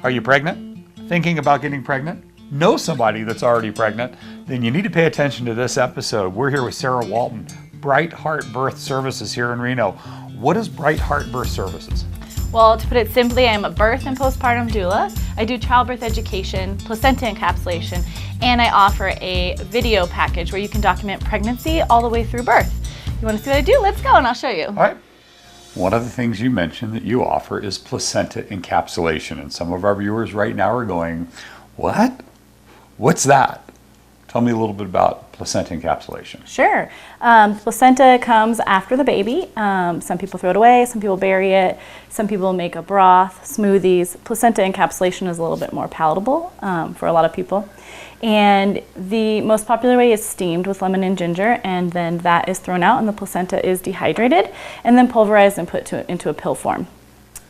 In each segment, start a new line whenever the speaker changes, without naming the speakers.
Are you pregnant? Thinking about getting pregnant? Know somebody that's already pregnant? Then you need to pay attention to this episode. We're here with Sarah Walton, Bright Heart Birth Services here in Reno. What is Bright Heart Birth Services?
Well, to put it simply, I'm a birth and postpartum doula. I do childbirth education, placenta encapsulation, and I offer a video package where you can document pregnancy all the way through birth. You want to see what I do? Let's go and I'll show you.
All right. One of the things you mentioned that you offer is placenta encapsulation, and some of our viewers right now are going, what? What's that? Tell me a little bit about placenta encapsulation.
Sure. Placenta comes after the baby. Some people throw it away, some people bury it, some people make a broth, smoothies. Placenta encapsulation is a little bit more palatable for a lot of people. And the most popular way is steamed with lemon and ginger, and then that is thrown out and the placenta is dehydrated and then pulverized and put into a pill form.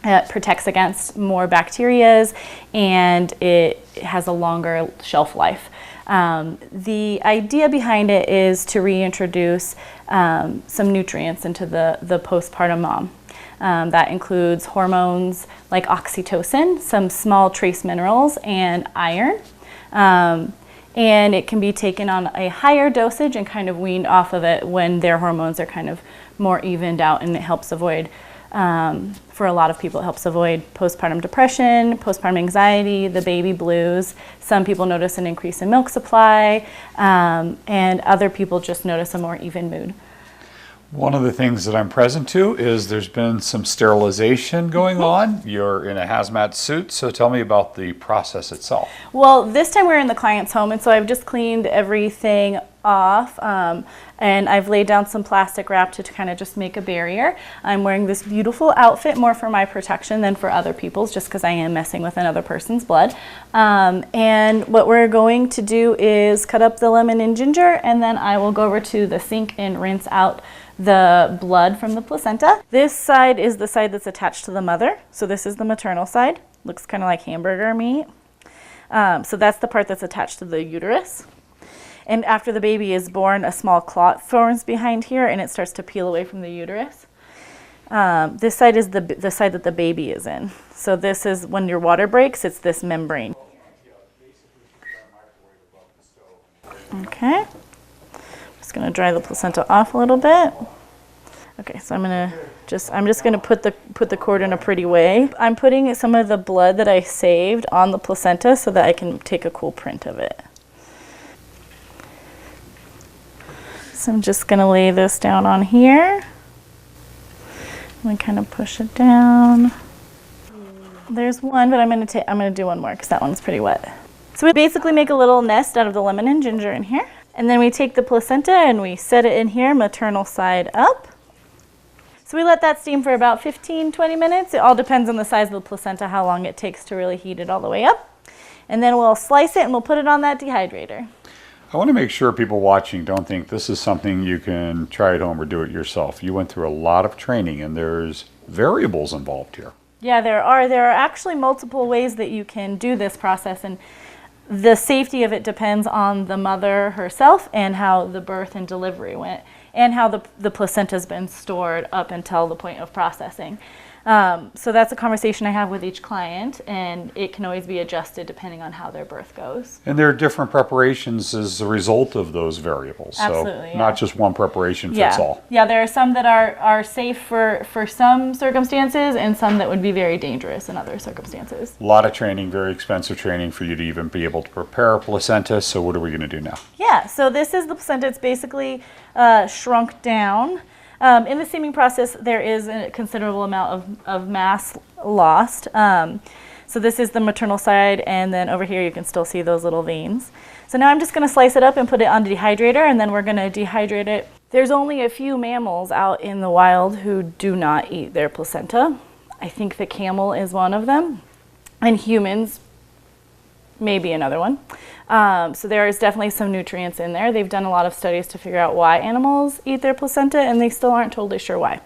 It protects against more bacterias and it has a longer shelf life. The idea behind it is to reintroduce some nutrients into the postpartum mom. That includes hormones like oxytocin, some small trace minerals, and iron. And it can be taken on a higher dosage and kind of weaned off of it when their hormones are kind of more evened out, and it helps avoid, for a lot of people, it helps avoid postpartum depression, postpartum anxiety, the baby blues. Some people notice an increase in milk supply, and other people just notice a more even mood.
One of the things that I'm present to is there's been some sterilization going on. You're in a hazmat suit, so tell me about the process itself.
Well, this time we're in the client's home, and so I've just cleaned everything off, and I've laid down some plastic wrap to kind of just make a barrier. I'm wearing this beautiful outfit more for my protection than for other people's, just because I am messing with another person's blood. And what we're going to do is cut up the lemon and ginger, and then I will go over to the sink and rinse out the blood from the placenta. This side is the side that's attached to the mother. So this is the maternal side. Looks kind of like hamburger meat. So that's the part that's attached to the uterus. And after the baby is born, a small clot forms behind here and it starts to peel away from the uterus. This side is the side that the baby is in. So this is when your water breaks, it's this membrane. Okay. Going to dry the placenta off a little bit. Okay, so I'm just going to put the cord in a pretty way. I'm putting some of the blood that I saved on the placenta so that I can take a cool print of it. So I'm just going to lay this down on here. And kind of push it down. There's one, but I'm going to do one more because that one's pretty wet. So we basically make a little nest out of the lemon and ginger in here. And then we take the placenta and we set it in here, maternal side up. So we let that steam for about 15-20 minutes. It all depends on the size of the placenta, how long it takes to really heat it all the way up. And then we'll slice it and we'll put it on that dehydrator.
I want to make sure people watching don't think this is something you can try at home or do it yourself. You went through a lot of training and there's variables involved here.
Yeah, there are. There are actually multiple ways that you can do this process, and the safety of it depends on the mother herself and how the birth and delivery went and how the placenta's been stored up until the point of processing. So that's a conversation I have with each client, and it can always be adjusted depending on how their birth goes.
And there are different preparations as a result of those variables.
Absolutely,
so not just one preparation fits all.
Yeah, there are some that are safe for some circumstances and some that would be very dangerous in other circumstances.
A lot of training, very expensive training for you to even be able to prepare a placenta. So what are we going to do now? Yeah,
so this is the placenta. It's basically shrunk down. In the steaming process, there is a considerable amount of mass lost. So this is the maternal side, and then over here you can still see those little veins. So now I'm just going to slice it up and put it on the dehydrator, and then we're going to dehydrate it. There's only a few mammals out in the wild who do not eat their placenta. I think the camel is one of them, and humans may be another one. So there is definitely some nutrients in there. They've done a lot of studies to figure out why animals eat their placenta, and they still aren't totally sure why.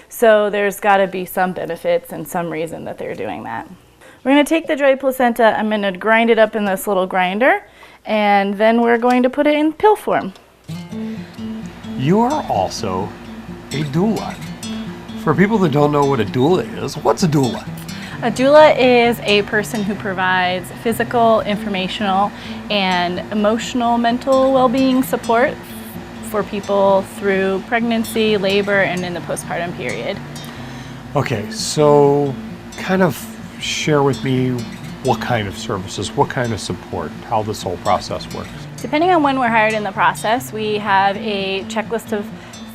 So there's got to be some benefits and some reason that they're doing that. We're going to take the dried placenta, I'm going to grind it up in this little grinder, and then we're going to put it in pill form.
You are also a doula. For people that don't know what a doula is, what's a doula?
A doula is a person who provides physical, informational, and emotional mental well-being support for people through pregnancy, labor, and in the postpartum period.
Okay, so kind of share with me what kind of services, what kind of support, how this whole process works.
Depending on when we're hired in the process, we have a checklist of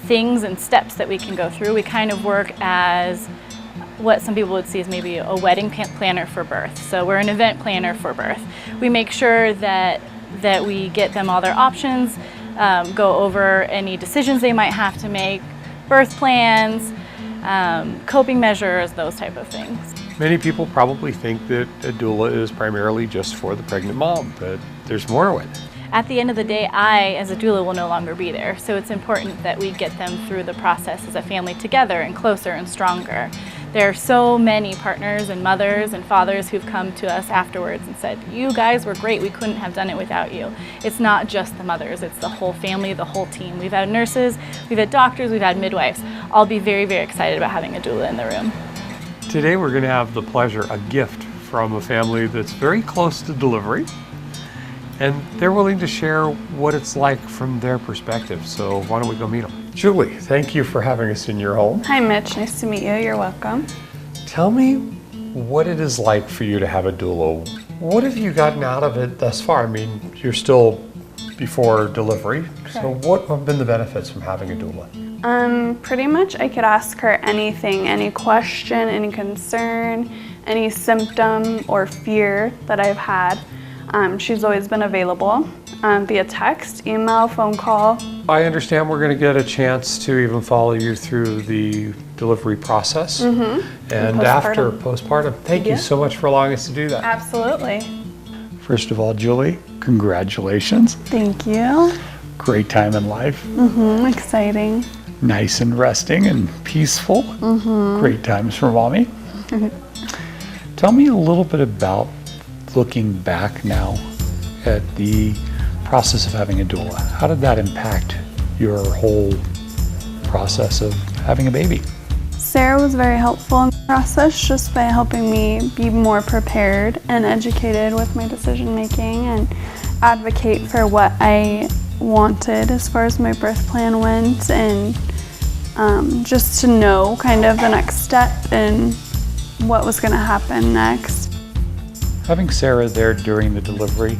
things and steps that we can go through. We kind of work as what some people would see as maybe a wedding planner for birth. So we're an event planner for birth. We make sure that we get them all their options, go over any decisions they might have to make, birth plans, coping measures, those type of things.
Many people probably think that a doula is primarily just for the pregnant mom, but there's more to it.
At the end of the day, I, as a doula, will no longer be there. So it's important that we get them through the process as a family together and closer and stronger. There are so many partners and mothers and fathers who've come to us afterwards and said, you guys were great, we couldn't have done it without you. It's not just the mothers, it's the whole family, the whole team. We've had nurses, we've had doctors, we've had midwives. I'll be very, very excited about having a doula in the room.
Today we're going to have the pleasure, a gift from a family that's very close to delivery, and they're willing to share what it's like from their perspective. So why don't we go meet them? Julie, thank you for having us in your home.
Hi Mitch, nice to meet you. You're welcome.
Tell me what it is like for you to have a doula. What have you gotten out of it thus far? I mean, you're still before delivery, so what have been the benefits from having a doula?
Pretty much I could ask her anything, any question, any concern, any symptom or fear that I've had. She's always been available via text, email, phone call.
I understand we're going to get a chance to even follow you through the delivery process and after postpartum. Thank you so much for allowing us to do that.
Absolutely.
First of all, Julie, congratulations.
Thank you.
Great time in life.
Exciting.
Nice and resting and peaceful. Great times for mommy. Tell me a little bit about looking back now at the process of having a doula. How did that impact your whole process of having a baby?
Sarah was very helpful in the process just by helping me be more prepared and educated with my decision making and advocate for what I wanted as far as my birth plan went, and just to know kind of the next step and what was going to happen next.
Having Sarah there during the delivery,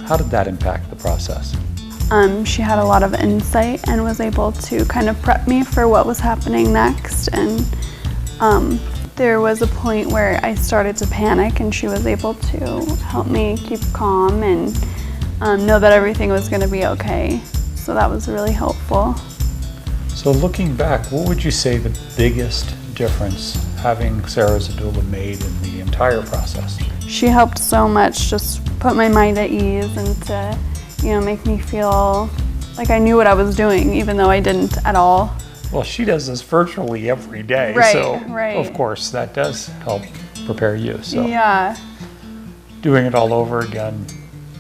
how did that impact the process?
She had a lot of insight and was able to kind of prep me for what was happening next, and there was a point where I started to panic and she was able to help me keep calm and know that everything was going to be okay. So that was really helpful.
So looking back, what would you say the biggest difference having Sarah as a doula made in the entire process?
She helped so much, just put my mind at ease and to, make me feel like I knew what I was doing, even though I didn't at all.
Well, she does this virtually every day, so of course that does help prepare you. So
yeah,
doing it all over again,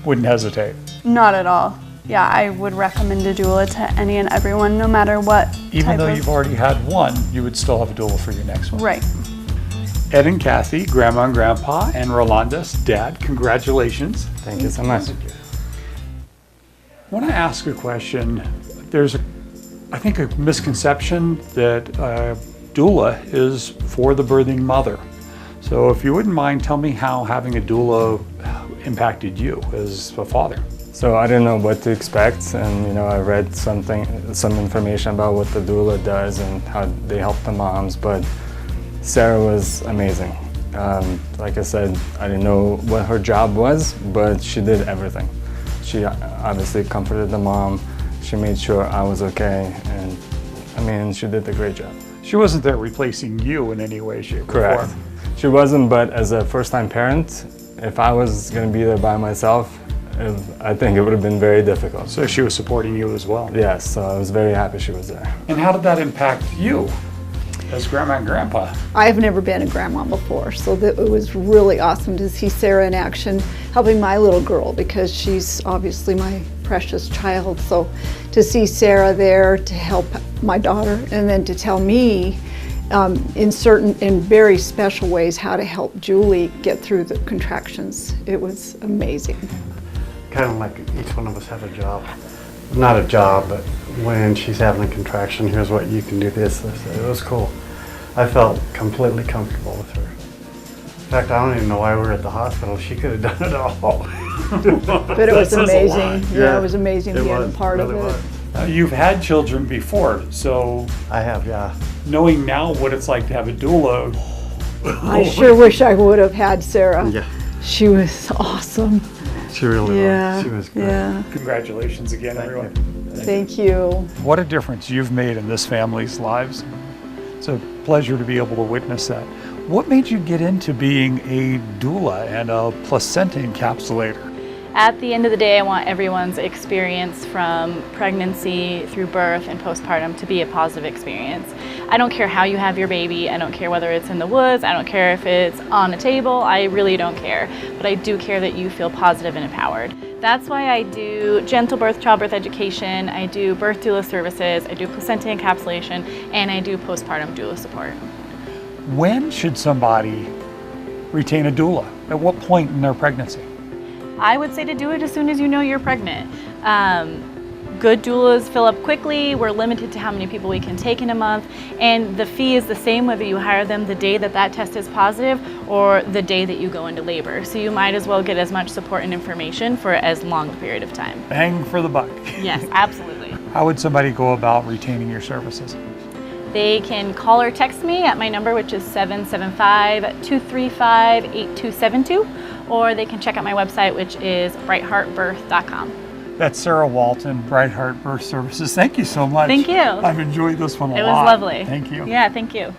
wouldn't hesitate.
Not at all. Yeah, I would recommend a doula to any and everyone, no matter what.
Even though you've already had one, you would still have a doula for your next one.
Right.
Ed and Kathy, Grandma and Grandpa, and Rolanda's dad, congratulations.
Thank you so much.
I want to ask a question. There's, I think, a misconception that doula is for the birthing mother. So if you wouldn't mind, tell me how having a doula impacted you as a father.
So I didn't know what to expect, and I read some information about what the doula does and how they help the moms, but Sarah was amazing. Like I said, I didn't know what her job was, but she did everything. She obviously comforted the mom, she made sure I was okay, and she did a great job.
She wasn't there replacing you in any way, shape, or form.
She wasn't, but as a first-time parent, if I was going to be there by myself, I think it would have been very difficult.
So she was supporting you as well?
Yes, so I was very happy she was there.
And how did that impact you as Grandma and Grandpa?
I've never been a grandma before, so it was really awesome to see Sarah in action helping my little girl, because she's obviously my precious child. So to see Sarah there to help my daughter and then to tell me in very special ways, how to help Julie get through the contractions. It was amazing.
Kind of like each one of us have a job. Not a job, but when she's having a contraction, here's what you can do this. It was cool. I felt completely comfortable with her. In fact, I don't even know why we were at the hospital. She could have done it all.
But it was
That says a lot.
amazing. Yeah, it was amazing being a part of it.
You've had children before, so
I have, yeah.
knowing now what it's like to have a doula,
I sure wish I would have had Sarah.
Yeah.
She was awesome.
She really
Yeah.
was. She was great.
Yeah.
congratulations again, everyone.
Thank you.
What a difference you've made in this family's lives. It's a pleasure to be able to witness that. What made you get into being a doula and a placenta encapsulator?
At the end of the day, I want everyone's experience from pregnancy through birth and postpartum to be a positive experience. I don't care how you have your baby. I don't care whether it's in the woods. I don't care if it's on a table. I really don't care. But I do care that you feel positive and empowered. That's why I do gentle birth, childbirth education. I do birth doula services. I do placenta encapsulation, and I do postpartum doula support.
When should somebody retain a doula? At what point in their pregnancy?
I would say to do it as soon as you know you're pregnant. Good doulas fill up quickly. We're limited to how many people we can take in a month, and the fee is the same whether you hire them the day that that test is positive or the day that you go into labor. So you might as well get as much support and information for as long a period of time.
Bang for the buck.
Yes, absolutely.
How would somebody go about retaining your services?
They can call or text me at my number, which is 775-235-8272, or they can check out my website, which is brightheartbirth.com.
That's Sarah Walton, Bright Heart Birth Services. Thank you so much.
Thank you.
I've enjoyed this one a lot.
It was lovely.
Thank you.
Yeah, thank you.